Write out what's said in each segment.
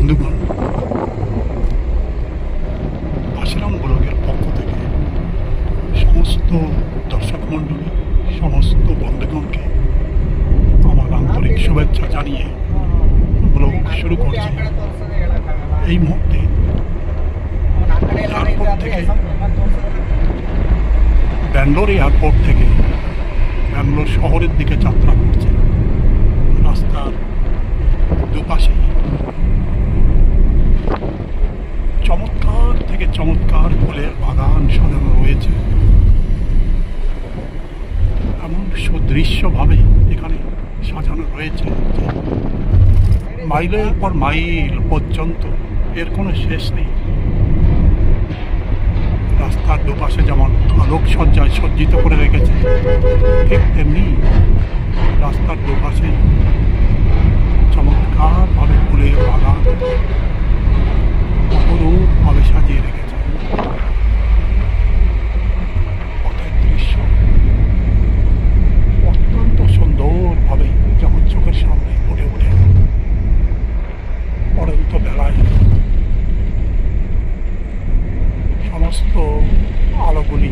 বন্ধুগণ, আশ্রম ব্লগের পক্ষ থেকে সমস্ত দর্শক মণ্ডলী, সমস্ত বন্ধুগণকে আমার আন্তরিক শুভেচ্ছা জানিয়ে ব্লগ শুরু করছি। এই মুহূর্তে এয়ারপোর্ট থেকে, ব্যাঙ্গালোর এয়ারপোর্ট থেকে ব্যাঙ্গালোর শহরের দিকে যাত্রা করছে। রাস্তার দুপাশে চমৎকার থেকে চমৎকার ফুলের বাগান সাজানো রয়েছে। এমন সুদৃশ্যভাবে এখানে সাজানো রয়েছে যে মাইলের পর মাইল পর্যন্ত এর কোনো শেষ নেই। রাস্তার দুপাশে যেমন আলোকসজ্জায় সজ্জিত করে রেখেছে, ঠিক তেমনি রাস্তার দুপাশে চমৎকারভাবে ফুলের বাগান অপরূপভাবে সাজিয়ে রেখেছে। পথের দৃশ্য অত্যন্ত সুন্দরভাবে যখন চোখের সামনে ফুটে ওঠে, পরন্ত বেলায় সমস্ত আলোগুলি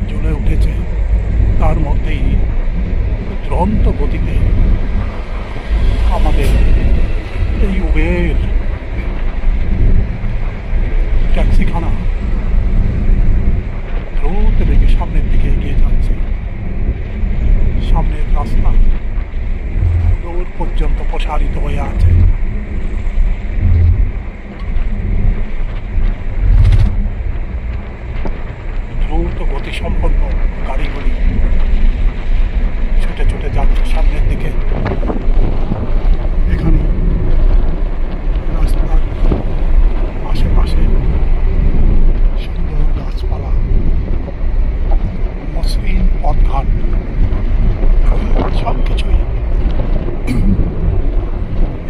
জ্বলে উঠেছে। তার মধ্যেই দুরন্ত গতিতে আমাদের এই উবের ট্যাক্সিখানা দ্রুত বেগে সামনের দিকে এগিয়ে যাচ্ছে। সামনের রাস্তা দূর পর্যন্ত প্রসারিত হয়ে আছে। দ্রুত গতিসম্পন্ন গাড়িগুলি ছুটে ছুটে যাচ্ছে সামনের দিকে। এখানে রাস্তার আশেপাশে সুন্দর গাছপালা, মসৃণ পথঘাট, সব কিছুই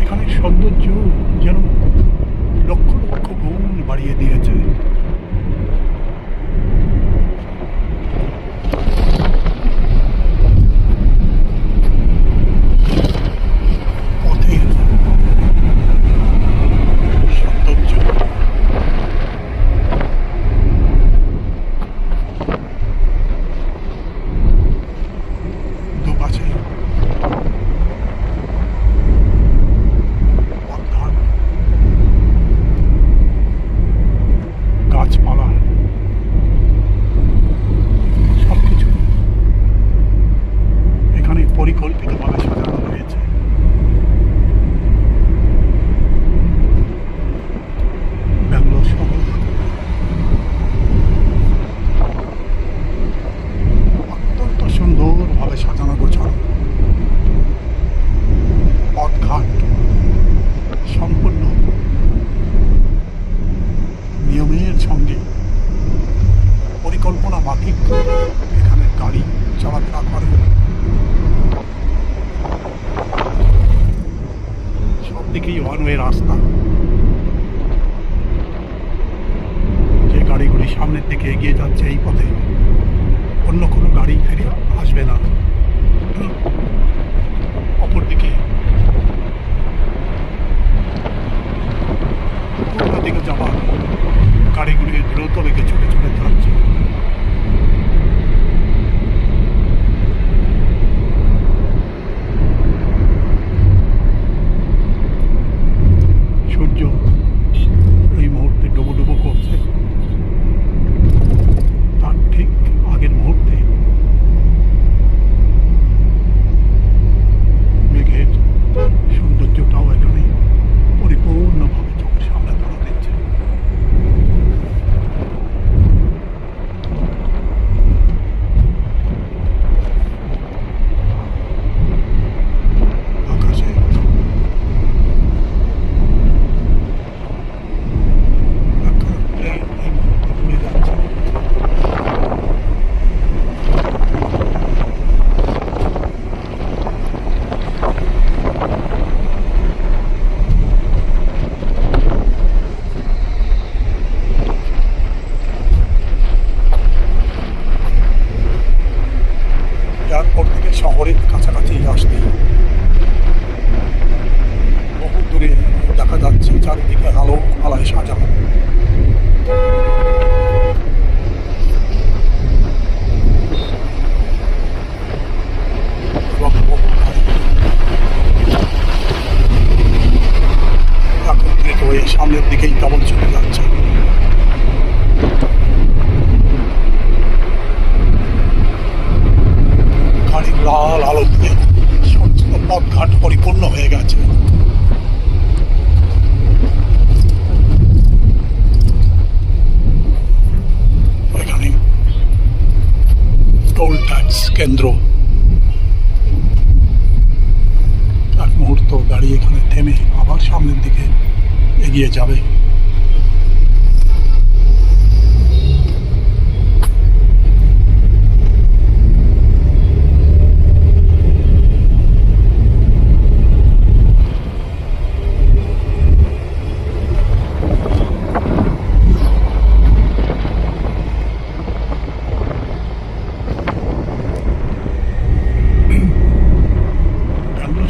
এখানে সৌন্দর্য যেন লক্ষ লক্ষ গুণ বাড়িয়ে দিয়েছে। পরিকল্পিতভাবে সাজানো হয়েছে। ব্যাঙ্গালোর শহর অত্যন্ত সুন্দরভাবে সাজানো গোছানো। পথঘাট সম্পূর্ণ নিয়মের সঙ্গে পরিকল্পনা মাফিক এখানে গাড়ি চলাফেরা করে। সবদিকেই ওয়ান ওয়ে রাস্তা। যে গাড়িগুলি সামনের দিকে এগিয়ে যাচ্ছে এই পথে, অন্য কোনো গাড়ি ফিরে আসবে না। অপরদিকে অন্যদিকে যাওয়ার গাড়িগুলি দ্রুত বেগে ছুটে ছুটে যাচ্ছে। সূর্য এই মুহূর্তে ডুবো করছে। তার ঠিক আগের মুহূর্তে মেঘের সৌন্দর্যটাও এখানে পরিপূর্ণভাবে চোখের সামনে ধরা দিচ্ছে। চারিদিকে আলো আলায় সাজানো। একত্রিত হয়ে সামনের দিকেই কেবল চলে যাচ্ছে। গাড়ির লাল আলো দিয়ে সমস্ত পথঘাট পরিপূর্ণ হয়ে গেছে। এখানে টোল ট্যাক্স কেন্দ্র। এক মুহূর্ত গাড়ি এখানে থেমে আবার সামনের দিকে এগিয়ে যাবে।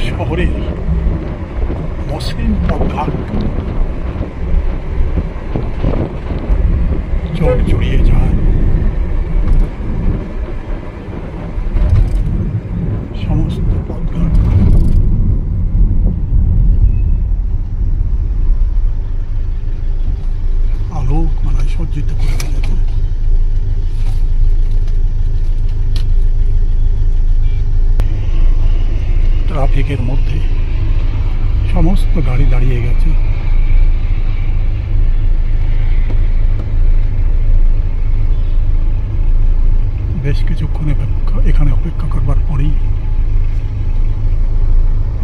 শহরের মসৃণ পথঘাট চোখ জড়িয়ে যায়। সমস্ত পথঘাট আলোক মালায় সজ্জিত করে রেখেছে। ট্রাফিকের মধ্যে সমস্ত গাড়ি দাঁড়িয়ে গেছে। বেশ কিছুক্ষণ এখানে অপেক্ষা করবার পরেই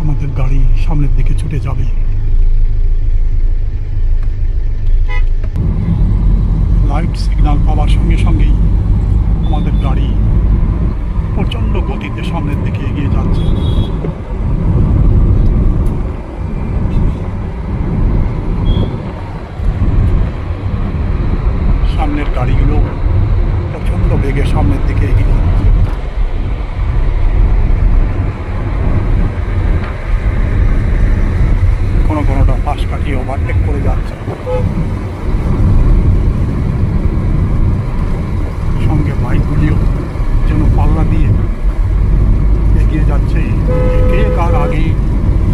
আমাদের গাড়ি সামনের দিকে ছুটে যাবে। লাইট সিগন্যাল পাওয়ার সঙ্গে সঙ্গেই আমাদের গাড়ি প্রচণ্ড গতিতে সামনের দিকে এগিয়ে যাচ্ছে। সামনের গাড়িগুলো প্রচণ্ড বেগে সামনের দিকে এগিয়ে যাচ্ছে। কোনোটা পাশ কাটিয়ে ওভারটেক করে যাচ্ছে। সঙ্গে বাইকগুলিও যেন পাল্লা দিয়ে এগিয়ে যাচ্ছে, কে কার আগে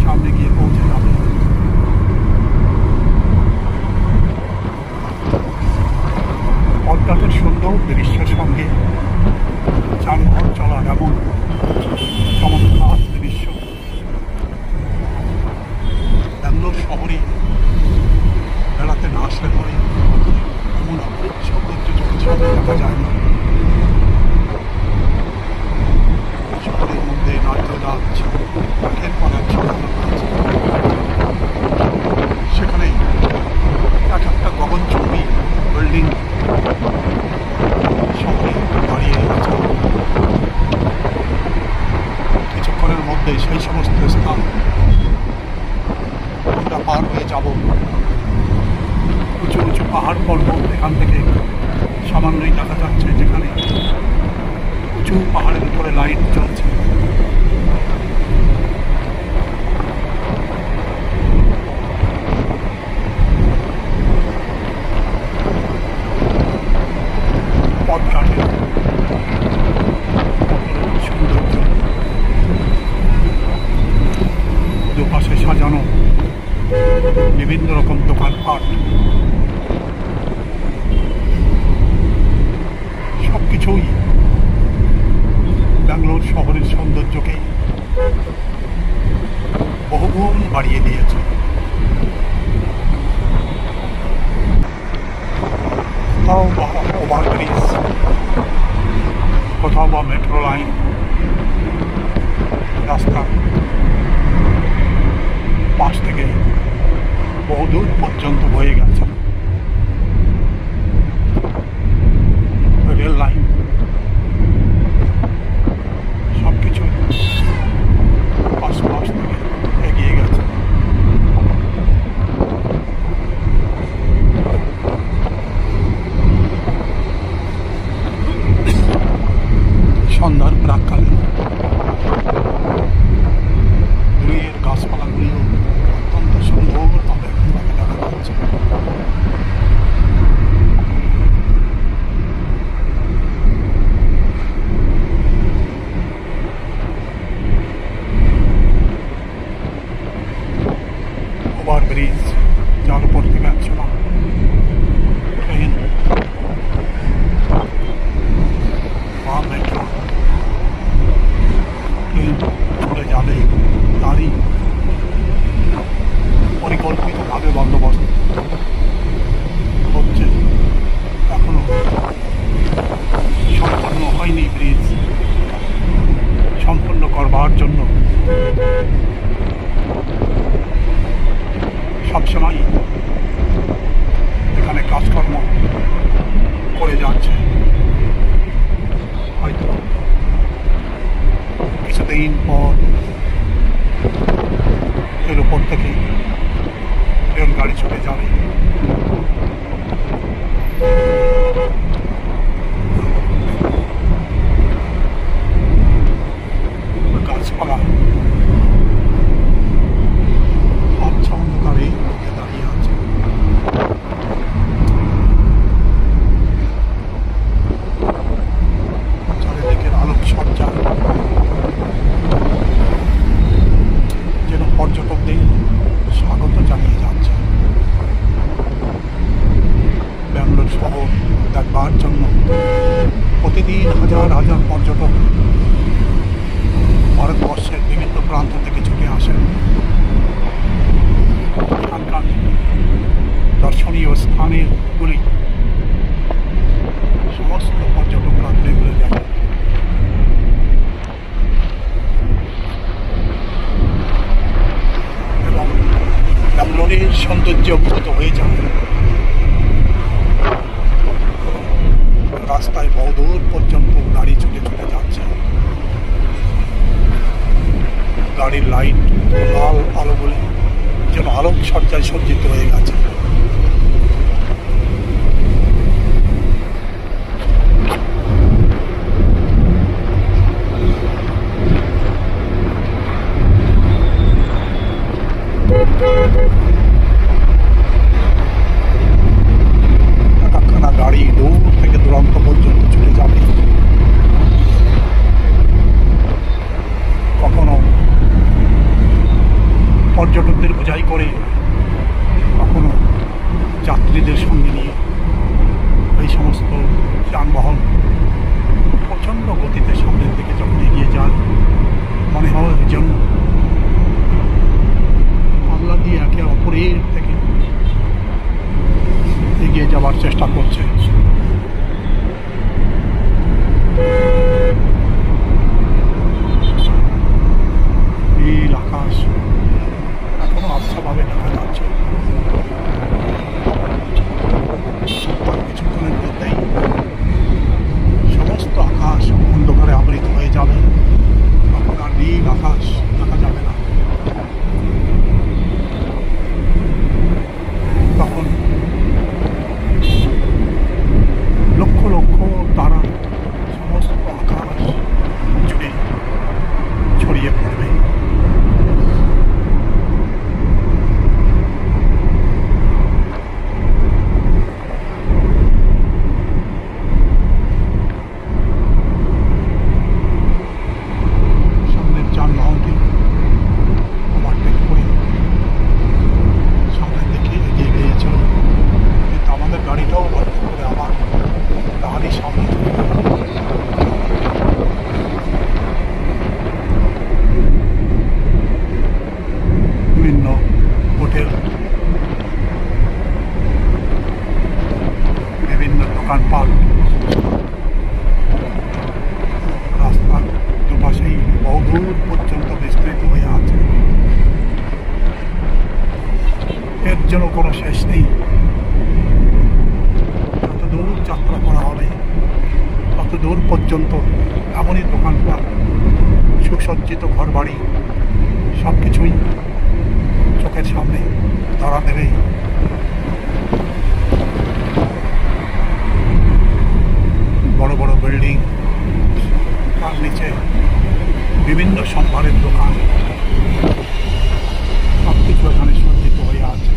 সামনে গিয়ে পৌঁছে যাবে। পথঘাটের সুন্দর দৃশ্যের সঙ্গে যানবাহন চলার এমন চমৎকার দৃশ্য ব্যাঙ্গালোর শহরে বেড়াতে না আসলে পরে এমন অপরূপ সৌন্দর্য চোখের সামনে দেখা যায় না। শহরের মধ্যে নারকেল গাছ, কাঠের পাড়ার ছোট গাছ, সেখানে এক একটা গগনচুম্বী বিল্ডিং শহরে দাঁড়িয়ে আছে। কিছুক্ষণের মধ্যে সেই সমস্ত স্থান আমরা পার হয়ে যাব। উঁচু উঁচু পাহাড় পর্বত এখান থেকে সামান্যই দেখা যাচ্ছে, যেখানে উঁচু পাহাড়ের উপরে লাইট জ্বলছে। পথঘাটে সৌন্দর্য, দুপাশে সাজানো বিভিন্ন রকম দোকানপাট, সবকিছুই ব্যাঙ্গালোর শহরের সৌন্দর্যকে বহুগুণ বাড়িয়ে দিয়েছে। কোথাও বা ওভারব্রিজ, কোথাও বা মেট্রো লাইন রাস্তা পাশ থেকে বহুদূর পর্যন্ত বয়ে গেছে। রেল লাইন, সবকিছু পাশ থেকে এগিয়ে গেছে। সন্ধ্যার প্রাককালে দূরের গাছপালাগুলিও অত্যন্ত সুন্দরভাবে দেখা ওভার ব্রিজ, যার উপর থেকে একসময় ট্রেন বা মেট্রো ট্রেন চলে যাবে, তারই পরিকল্পিতভাবে বন্দোবস্ত হচ্ছে। এখনো সম্পূর্ণ হয়নি ব্রিজ। সম্পূর্ণ করবার জন্য সবসময় এখানে কাজকর্ম করে যাচ্ছে। হয়তো কিছুদিন পর এর উপর থেকে রেলগাড়ি চলে যাবে। গাছপালা আবছা অন্ধকারে দাঁড়িয়ে আছে। চারিদিকের আলোকসজ্জা যেন পর্যটকদের স্বাগত জানিয়ে যাচ্ছে। ব্যাঙ্গালোর শহর দেখবার জন্য প্রতিদিন হাজার হাজার পর্যটক ভারতবর্ষের বিভিন্ন প্রান্ত থেকে ছুটে আসেন। এখানকার দর্শনীয় স্থানগুলি সমস্ত পর্যটকরা ঘুরে ঘুরে দেখেন। এবং ব্যাঙ্গালোরের সৌন্দর্য অভিভূত হয়ে যায়। রাস্তায় বহুদূর পর্যন্ত গাড়ি ছুটে ছুটে যাচ্ছে। গাড়ির লাইট লাল আলোগুলি যেন আলোকসজ্জায় সজ্জিত হয়ে গেছে। একখানা গাড়ি দূর থেকে দূরান্ত পর্যন্ত চলে যাবে। কখনো পর্যটকদের বোঝাই করে, কখনো যাত্রীদের সঙ্গে নিয়ে এই সমস্ত যানবাহন প্রচণ্ড গতিতে সামনের দিকে যখন এগিয়ে যায়, মনে হয় যেন পাল্লা দিয়ে একে অপরের থেকে এগিয়ে যাওয়ার চেষ্টা করছে। নীল আকাশ এখনো আবছাভাবে দেখা যাচ্ছে। কিছুক্ষণের মধ্যেই সমস্ত আকাশ অন্ধকারে আবৃত হয়ে যাবে। তখন আর নীল আকাশ দেখা যাবে না। তখন লক্ষ লক্ষ তারা সমস্ত আকাশ জুড়ে ছড়িয়ে পড়বে। সামনের যানবাহনটি ওভারটেক করে সামনের দিকে এগিয়ে গিয়েছিল, কিন্তু আমাদের গাড়িটাও ওভারটেক করে আবার তারই সামনে বিভিন্ন হোটেল, বিভিন্ন দোকানপাট, রাস্তার দুপাশেই বহুদূর পর্যন্ত বিস্তৃত হয়ে আছে। এর জন্য কোনো শেষ নেই। যত দূর যাত্রা করা হবে তত দূর পর্যন্ত এমনই দোকানপাট, সুসজ্জিত ঘরবাড়ি সব কিছুই চোখের সামনে ধরা দেবে। বড় বড় বিল্ডিং, তার নিচে বিভিন্ন সম্ভারের দোকান, সব কিছু এখানে সজ্জিত হয়ে আছে।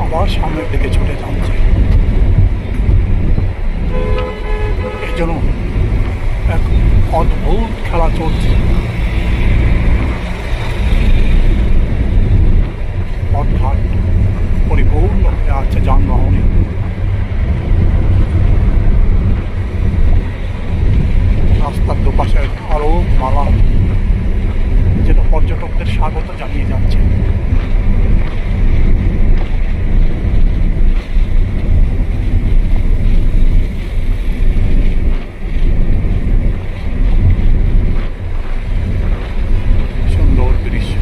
আবার সামনের দিকে ছুটে যাচ্ছে। এই জন্য এক অদ্ভুত খেলা চলছে। পথঘাট পরিপূর্ণ হয়ে আছে যানবাহনে। রাস্তার দুপাশে আরো মালা যেটা পর্যটকদের স্বাগত জানিয়ে যাচ্ছে। সুন্দর দৃশ্য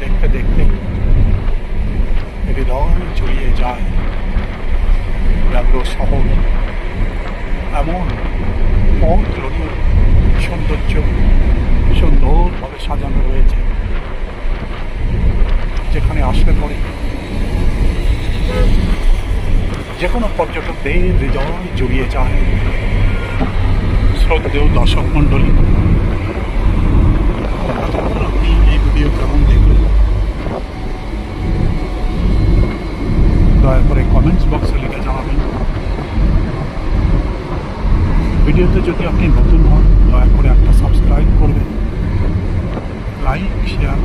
দেখতে দেখতে হৃদয় জড়িয়ে যায়। ব্যগ্র শহর এমন পথ সৌন্দর্য সুন্দরভাবে সাজানো রয়েছে, যেখানে আসলে পরে যে কোনো পর্যটকদের হৃদয় জড়িয়ে যায়। শ্রদ্ধেয় দর্শক মণ্ডলী, আপনি এই ভিডিও কেমন দেখলেন দয়া করে কমেন্টস বক্সে লিখে জানাবেন। ভিডিওতে যদি আপনি নতুন হন দয়া করে একটা সাবস্ক্রাইব করবেন, লাইক শেয়ার